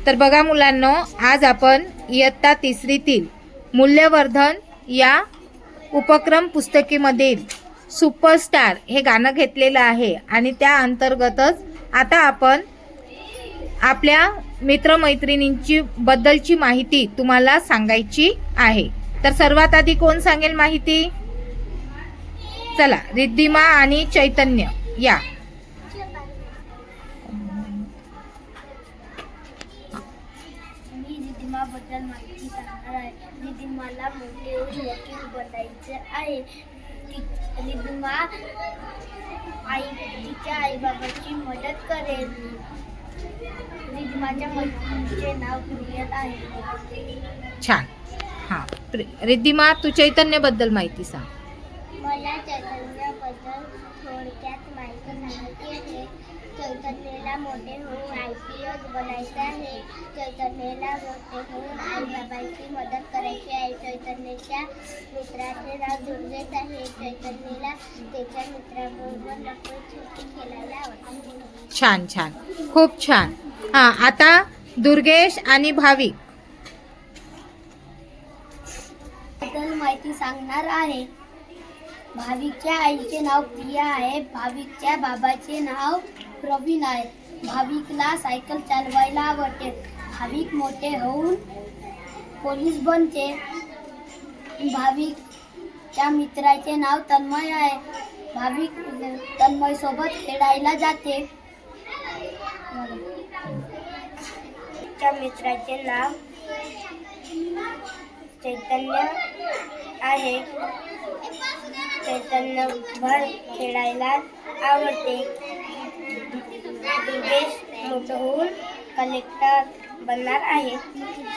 तर बघा मुलांनो, आज आपण इयत्ता तिसरीतील मूल्यवर्धन या उपक्रम पुस्तिकेमधील सुपरस्टार हे गाणं घेतलेलं आहे आणि त्या अंतर्गतच आता आपण आपल्या मित्रमैत्रिणींची बद्दलची माहिती तुम्हाला सांगायची आहे। तर सर्वात आधी कोण सांगेल माहिती? चला, रिद्धिमा आणि चैतन्य या। मी रिद्धिमाबद्दल माहिती सांगणार आहे। रिद्धिमाला मोठे होऊन वकील बनायचे आहे। रिद्धिमा तिच्या आईबाबाची मदत करेल। रिद्धिमाच्या मैत्रिणीचे नाव प्रियत आहे। छान। हां, रिद्धिमा, तू चैतन्यबद्दल माहिती सांग। मला चैतन्याबद्दल थोडक्यात माहिती सांगायची आहे। चैतन्याला मोठे होऊन IPS बनायचे आहे। चैतन्याला मोठे होऊन आईबाबांची मदत करायची आहे। चैतन्याच्या मित्राचे नाव दुर्गेश आहे। चैतन्याला त्याच्या मित्राबरोबर लपछपी खेळायला आवडते। छान छान, खूप छान। हां, आता दुर्गेश आणि भाविक बद्दल माहिती सांगणार आहे। भाविकच्या आईचे नाव प्रिया आहे। भाविकच्या बाबाचे नाव प्रवीण आहे। भाविकला सायकल चालवायला आवडते। भाविक मोठे होऊन पोलीस बनते। भाविकच्या मित्राचे नाव तन्मय आहे। भाविक तन्मय सोबत खेळायला जाते। त्या मित्राचे नाव चैतन्य आहे। चैतन्य भर खेळायला आवडते। दुर्गेश मोठं होऊन कलेक्टर बनणार आहे।